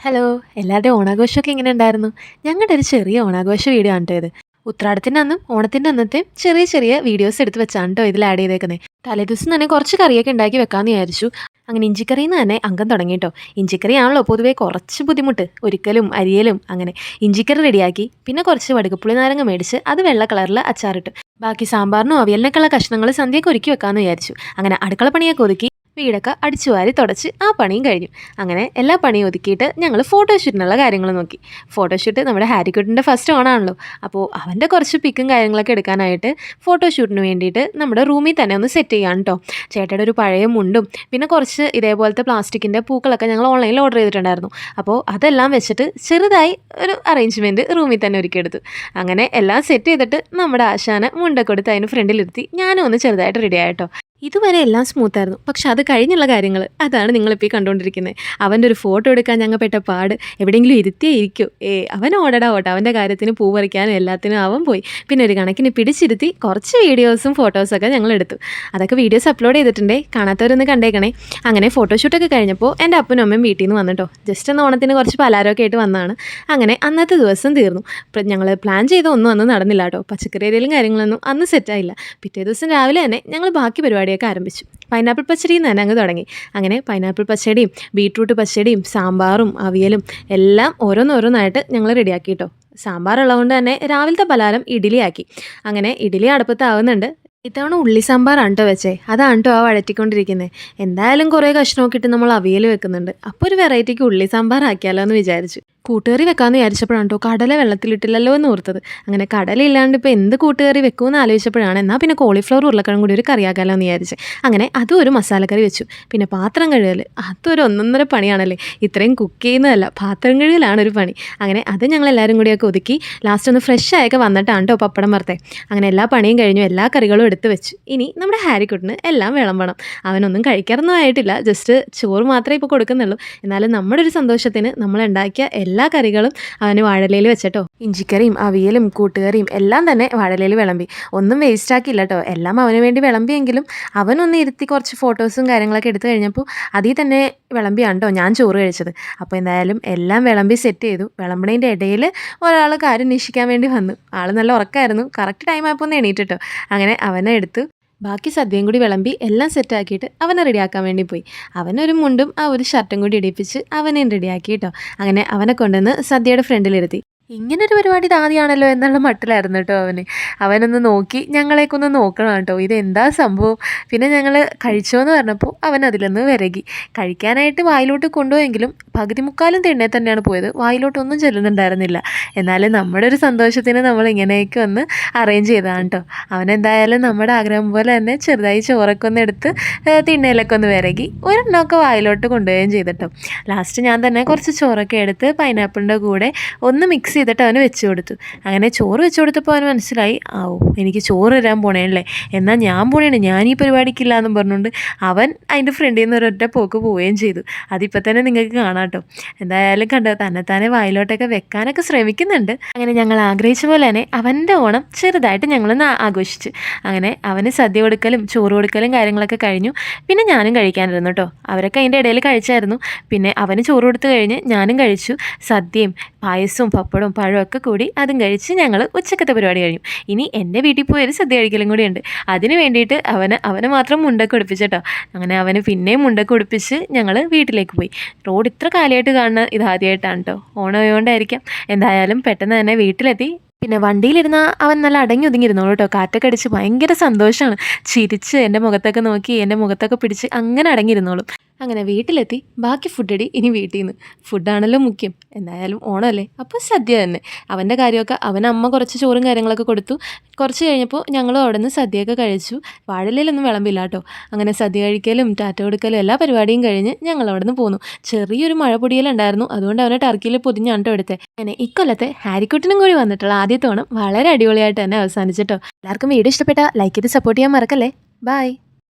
Hello! എല്ലാവരുടെയും ഓണാഘോഷമൊക്കെ എങ്ങനെ ഉണ്ടായിരുന്നു? ഞങ്ങളുടെ ഒരു ചെറിയ ഓണാഘോഷ വീഡിയോ ആണ് ട്ടോ ഇത്. ഉത്രാടത്തിൻ്റെ അന്നും ഓണത്തിൻ്റെ അന്നത്തെയും ചെറിയ ചെറിയ വീഡിയോസ് എടുത്ത് വെച്ചാണ് ട്ടോ ഇതിൽ ആഡ് ചെയ്തേക്കുന്നത്. തലേദിവസം തന്നെ കുറച്ച് കറിയൊക്കെ ഉണ്ടാക്കി വെക്കാമെന്ന് വിചാരിച്ചു. അങ്ങനെ ഇഞ്ചിക്കറിയിൽ നിന്ന് തന്നെ അംഗം തുടങ്ങി ട്ടോ. ഇഞ്ചിക്കറിയാണല്ലോ പൊതുവേ കുറച്ച് ബുദ്ധിമുട്ട്. ഒരുക്കലും അരിയലും അങ്ങനെ. ഇഞ്ചിക്കറി റെഡിയാക്കി. പിന്നെ കുറച്ച് വടുകപ്പുളി നാരങ്ങ മേടിച്ച് അത് വെള്ള കളറിൽ അച്ചാറിട്ട്. ബാക്കി സാമ്പാറിനും അവിയലിനൊക്കെയുള്ള കഷ്ണങ്ങൾ സന്ധ്യയ്ക്ക് ഒരുക്കി വെക്കാമെന്ന് വിചാരിച്ചു. അങ്ങനെ അടുക്കള പണിയൊക്കെ ഒതുക്കി വീടൊക്കെ അടിച്ചുവാരി തുടച്ച് ആ പണിയും കഴിഞ്ഞു. അങ്ങനെ എല്ലാ പണിയും ഒതുക്കിയിട്ട് ഞങ്ങൾ ഫോട്ടോഷൂട്ടിനുള്ള കാര്യങ്ങൾ നോക്കി. ഫോട്ടോഷൂട്ട് നമ്മുടെ ഹാരിക്കുട്ടിൻ്റെ ഫസ്റ്റ് ഓണാണല്ലോ. അപ്പോൾ അവൻ്റെ കുറച്ച് പിക്കും കാര്യങ്ങളൊക്കെ എടുക്കാനായിട്ട് ഫോട്ടോഷൂട്ടിന് വേണ്ടിയിട്ട് നമ്മുടെ റൂമിൽ തന്നെ ഒന്ന് സെറ്റ് ചെയ്യാൻ കേട്ടോ. ചേട്ടയുടെ ഒരു പഴയ മുണ്ടും പിന്നെ കുറച്ച് ഇതേപോലത്തെ പ്ലാസ്റ്റിക്കിൻ്റെ പൂക്കളൊക്കെ ഞങ്ങൾ ഓൺലൈനിൽ ഓർഡർ ചെയ്തിട്ടുണ്ടായിരുന്നു. അപ്പോൾ അതെല്ലാം വെച്ചിട്ട് ചെറുതായി ഒരു അറേഞ്ച്മെൻറ്റ് റൂമിൽ തന്നെ ഒരുക്കിയെടുത്തു. അങ്ങനെ എല്ലാം സെറ്റ് ചെയ്തിട്ട് നമ്മുടെ ആശാനെ മുണ്ടൊക്കെ കൊടുത്ത് അതിന് ഫ്രണ്ടിലിരുത്തി ഞാനും ഒന്ന് ചെറുതായിട്ട് റെഡി ആയിട്ടോ. ഇതുവരെ എല്ലാം സ്മൂത്തായിരുന്നു. പക്ഷെ അത് കഴിഞ്ഞുള്ള കാര്യങ്ങൾ അതാണ് നിങ്ങളിപ്പോൾ ഈ കണ്ടുകൊണ്ടിരിക്കുന്നത്. അവൻ്റെ ഒരു ഫോട്ടോ എടുക്കാൻ ഞങ്ങൾ പെട്ട പാട്. എവിടെയെങ്കിലും ഇരുത്തിയേ ഇരിക്കൂ. അവൻ ഓടടാ ഓട്ടം. അവൻ്റെ കാര്യത്തിന് പൂ പറിക്കാനും എല്ലാത്തിനും അവൻ പോയി. പിന്നെ ഒരു കണക്കിന് പിടിച്ചിരുത്തി കുറച്ച് വീഡിയോസും ഫോട്ടോസൊക്കെ ഞങ്ങൾ എടുത്തു. അതൊക്കെ വീഡിയോസ് അപ്ലോഡ് ചെയ്തിട്ടുണ്ടേ. കാണാത്തവരൊന്ന് കണ്ടേക്കണേ. അങ്ങനെ ഫോട്ടോഷൂട്ടൊക്കെ കഴിഞ്ഞപ്പോൾ എൻ്റെ അപ്പനും അമ്മയും വീട്ടിൽ നിന്ന് വന്നിട്ടോ. ജസ്റ്റ് ഒന്ന് ഓണത്തിന് കുറച്ച് പലഹാരമൊക്കെ ആയിട്ട് വന്നതാണ്. അങ്ങനെ അന്നത്തെ ദിവസം തീർന്നു. ഞങ്ങൾ പ്ലാൻ ചെയ്ത ഒന്നും അന്ന് നടന്നില്ല കേട്ടോ. പച്ചക്കറി ഏരിയയിലും കാര്യങ്ങളൊന്നും അന്ന് സെറ്റായില്ല. പിറ്റേ ദിവസം രാവിലെ തന്നെ ഞങ്ങൾ ബാക്കി പരിപാടിയൊക്കെ ആരംഭിച്ചു. പൈനാപ്പിൾ പച്ചടിയിൽ നിന്ന് തന്നെ അങ്ങ് തുടങ്ങി. അങ്ങനെ പൈനാപ്പിൾ പച്ചടിയും ബീട്രൂട്ട് പച്ചടിയും സാമ്പാറും അവിയലും എല്ലാം ഓരോന്നോരോന്നായിട്ട് ഞങ്ങൾ റെഡിയാക്കി കേട്ടോ. സാമ്പാർ ഉള്ളതുകൊണ്ട് തന്നെ രാവിലത്തെ പലഹാരം ഇഡ്ഡലിയാക്കി. അങ്ങനെ ഇഡ്ഡലി അടുപ്പത്താവുന്നുണ്ട്. ഇത്തവണ ഉള്ളി സാമ്പാറാണ് കേട്ടോ വെച്ചേ. അതാണ് കേട്ടോ ആ വഴറ്റിക്കൊണ്ടിരിക്കുന്നത്. എന്തായാലും കുറേ കഷ്ണമൊക്കെ ഇട്ട് നമ്മൾ അവിയൽ വെക്കുന്നുണ്ട്. അപ്പോൾ ഒരു വെറൈറ്റിക്ക് ഉള്ളി സാമ്പാർ ആക്കിയാലോ എന്ന് വിചാരിച്ചു. കൂട്ടുകറി വെക്കാമെന്ന് വിചാരിച്ചപ്പോഴാണ് കേട്ടോ കടല വെള്ളത്തിലിട്ടില്ലല്ലോ എന്ന് ഓർത്തത്. അങ്ങനെ കടല ഇല്ലാണ്ട് ഇപ്പോൾ എന്ത് കൂട്ടുകറി വെക്കുമെന്ന് ആലോചിച്ചപ്പോഴാണ് എന്നാൽ പിന്നെ കോളിഫ്ലവർ ഉരുളക്കിഴങ്ങും കൂടി ഒരു കറിയാക്കാമല്ലോ എന്ന് വിചാരിച്ച്. അങ്ങനെ അതും ഒരു മസാലക്കറി വെച്ചു. പിന്നെ പാത്രം കഴുകൽ അതൊരു ഒന്നൊന്നര പണിയാണല്ലേ. ഇത്രയും കുക്ക് ചെയ്യുന്നതല്ല, പാത്രം കഴുകലാണ് ഒരു പണി. അങ്ങനെ അത് ഞങ്ങളെല്ലാവരും കൂടിയൊക്കെ ഒതുക്കി ലാസ്റ്റ് ഒന്ന് ഫ്രഷ് ആയൊക്കെ വന്നിട്ടാണ് കേട്ടോ പപ്പടം വറുത്തേ. അങ്ങനെ എല്ലാ പണിയും കഴിഞ്ഞു. എല്ലാ കറികളും എടുത്ത് വെച്ചു. ഇനി നമ്മുടെ ഹാരിക്കുട്ടിന് എല്ലാം വിളമ്പണം. അവനൊന്നും കഴിക്കാറൊന്നും ആയിട്ടില്ല. ജസ്റ്റ് ചോറ് മാത്രമേ ഇപ്പോൾ കൊടുക്കുന്നുള്ളൂ. എന്നാലും നമ്മുടെ ഒരു സന്തോഷത്തിന് നമ്മൾ ഉണ്ടാക്കിയ എല്ലാ കറികളും അവന് വാഴയിലയിൽ വെച്ചിട്ടോ. ഇഞ്ചിക്കറിയും അവിയലും കൂട്ടുകറിയും എല്ലാം തന്നെ വാഴയിലയിൽ വിളമ്പി. ഒന്നും വേസ്റ്റ് ആക്കിയില്ല കേട്ടോ. എല്ലാം അവന് വേണ്ടി വിളമ്പിയെങ്കിലും അവനൊന്ന് ഇരുത്തി കുറച്ച് ഫോട്ടോസും കാര്യങ്ങളൊക്കെ എടുത്തു കഴിഞ്ഞപ്പോൾ അതിൽ തന്നെ വിളമ്പിയാണ് കേട്ടോ ഞാൻ ചോറ് കഴിച്ചത്. അപ്പോൾ എന്തായാലും എല്ലാം വിളമ്പി സെറ്റ് ചെയ്തു. വിളമ്പണേൻ്റെ ഇടയിൽ ഒരാൾ കാര്യം അന്വേഷിക്കാൻ വേണ്ടി വന്നു. ആൾ നല്ല ഉറക്കമായിരുന്നു. കറക്റ്റ് ടൈം ആയപ്പോൾ ഒന്ന് എണീറ്റ് കേട്ടോ. അങ്ങനെ അവനെ എടുത്തു. ബാക്കി സദ്യയും കൂടി വിളമ്പി എല്ലാം സെറ്റാക്കിയിട്ട് അവനെ റെഡിയാക്കാൻ വേണ്ടി പോയി. അവനൊരു മുണ്ടും ആ ഒരു ഷർട്ടും കൂടി ഇടിപ്പിച്ച് അവനെയും റെഡിയാക്കി കേട്ടോ. അങ്ങനെ അവനെ കൊണ്ടുവന്ന് സദ്യയുടെ ഫ്രണ്ടിലിരുത്തി. ഇങ്ങനൊരു പരിപാടി ഇതാദ്യമാണല്ലോ എന്നുള്ള മട്ടിലായിരുന്നു കേട്ടോ അവന്. അവനൊന്ന് നോക്കി ഞങ്ങളേക്കൊന്ന് നോക്കണം കേട്ടോ. ഇതെന്താ സംഭവം. പിന്നെ ഞങ്ങൾ കഴിച്ചോന്ന് പറഞ്ഞപ്പോൾ അവൻ അതിലൊന്ന് വിരകി. കഴിക്കാനായിട്ട് വായിലോട്ട് കൊണ്ടുപോയെങ്കിലും പകുതി മുക്കാലും തിണ്ണേ തന്നെയാണ് പോയത്. വായിലോട്ടൊന്നും ചെല്ലുന്നുണ്ടായിരുന്നില്ല. എന്നാലും നമ്മുടെ ഒരു സന്തോഷത്തിന് നമ്മൾ ഇങ്ങനെയൊക്കെ ഒന്ന് അറേഞ്ച് ചെയ്തതാണ് കേട്ടോ. അവനെന്തായാലും നമ്മുടെ ആഗ്രഹം പോലെ തന്നെ ചെറുതായി ചോറൊക്കെ ഒന്ന് എടുത്ത് തിണ്ണയിലൊക്കെ ഒന്ന് വിരകി ഒരെണ്ണമൊക്കെ വായിലോട്ട് കൊണ്ടുപോവുകയും ചെയ്തിട്ടോ. ലാസ്റ്റ് ഞാൻ തന്നെ കുറച്ച് ചോറൊക്കെ എടുത്ത് പൈനാപ്പിളിൻ്റെ കൂടെ ഒന്ന് മിക്സ് ചെയ്തിട്ട് അവന് വെച്ച് കൊടുത്തു. അങ്ങനെ ചോറ് വെച്ച് കൊടുത്തപ്പോൾ അവന് മനസ്സിലായി എനിക്ക് ചോറ് തരാൻ പോണേല്ലേ, എന്നാൽ ഞാൻ പോണേണ്, ഞാൻ ഈ പരിപാടിക്കില്ല എന്നും പറഞ്ഞുകൊണ്ട് അവൻ അതിൻ്റെ ഫ്രണ്ടിൽ നിന്ന് ഒരൊറ്റ പോക്ക് പോവുകയും ചെയ്തു. അതിപ്പോൾ തന്നെ നിങ്ങൾക്ക് കാണാം കേട്ടോ. എന്തായാലും കണ്ടോ തന്നെത്താനെ വായിലോട്ടൊക്കെ വെക്കാനൊക്കെ ശ്രമിക്കുന്നുണ്ട്. അങ്ങനെ ഞങ്ങൾ ആഗ്രഹിച്ച പോലെ തന്നെ അവൻ്റെ ഓണം ചെറുതായിട്ട് ഞങ്ങളൊന്ന് ആഘോഷിച്ച്. അങ്ങനെ അവന് സദ്യ കൊടുക്കലും ചോറ് കൊടുക്കലും കാര്യങ്ങളൊക്കെ കഴിഞ്ഞു. പിന്നെ ഞാനും കഴിക്കാനിരുന്നു കേട്ടോ. അവരൊക്കെ അതിൻ്റെ ഇടയിൽ കഴിച്ചായിരുന്നു. പിന്നെ അവന് ചോറ് കൊടുത്ത് കഴിഞ്ഞ് ഞാനും കഴിച്ചു. സദ്യയും പായസവും പപ്പടവും പഴമൊക്കെ കൂടി അതും കഴിച്ച് ഞങ്ങൾ ഉച്ചക്കത്തെ പരിപാടി കഴിഞ്ഞു. ഇനി എൻ്റെ വീട്ടിൽ പോയി ഒരു സദ്യ കഴിക്കലും കൂടിയുണ്ട്. അതിന് വേണ്ടിയിട്ട് അവനെ മാത്രം മുണ്ടൊക്കെ ഉടുപ്പിച്ചിട്ടോ. അങ്ങനെ അവന് പിന്നെയും മുണ്ടൊക്കെ ഉടുപ്പിച്ച് ഞങ്ങൾ വീട്ടിലേക്ക് പോയി. റോഡ് ഇത്ര കാലമായിട്ട് കാണുന്ന ഇതാദ്യമായിട്ടാണ് കേട്ടോ. ഓണമായതുകൊണ്ടായിരിക്കാം. എന്തായാലും പെട്ടെന്ന് തന്നെ വീട്ടിലെത്തി. പിന്നെ വണ്ടിയിലിരുന്ന അവൻ നല്ല അടങ്ങി ഒതുങ്ങിയിരുന്നോളൂ കേട്ടോ. കാറ്റൊക്കെ അടിച്ച് ഭയങ്കര സന്തോഷമാണ്. ചിരിച്ച് എൻ്റെ മുഖത്തൊക്കെ നോക്കി എൻ്റെ മുഖത്തൊക്കെ പിടിച്ച് അങ്ങനെ അടങ്ങിയിരുന്നോളും. അങ്ങനെ വീട്ടിലെത്തി. ബാക്കി ഫുഡടി ഇനി വീട്ടിൽ നിന്ന്. ഫുഡാണല്ലോ മുഖ്യം. എന്തായാലും ഓണമല്ലേ, അപ്പോൾ സദ്യ തന്നെ. അവൻ്റെ കാര്യമൊക്കെ അമ്മ കുറച്ച് ചോറും കാര്യങ്ങളൊക്കെ കൊടുത്തു. കുറച്ച് കഴിഞ്ഞപ്പോൾ ഞങ്ങളും അവിടെ നിന്ന് സദ്യയൊക്കെ കഴിച്ചു. വാഴയിലൊന്നും വിളമ്പില്ല കേട്ടോ. അങ്ങനെ സദ്യ കഴിക്കലും ടാറ്റ കൊടുക്കലും എല്ലാ പരിപാടിയും കഴിഞ്ഞ് ഞങ്ങൾ അവിടെ നിന്ന് പോന്നു. ചെറിയൊരു മഴ പൊടിയലുണ്ടായിരുന്നു. അതുകൊണ്ട് അവനെ ടർക്കിയിൽ പൊതിഞ്ഞാണ് കേട്ടോ എടുത്തത്. അങ്ങനെ ഇക്കൊല്ലത്തെ ഹാരിക്കുട്ടിനും കൂടി വന്നിട്ടുള്ള ആദ്യത്തെ ഓണം വളരെ അടിപൊളിയായിട്ട് തന്നെ അവസാനിച്ചിട്ടോ. എല്ലാവർക്കും വീഡിയോ ഇഷ്ടപ്പെട്ടാൽ ലൈക്ക് ചെയ്ത് സപ്പോർട്ട് ചെയ്യാൻ മറക്കല്ലേ. ബൈ.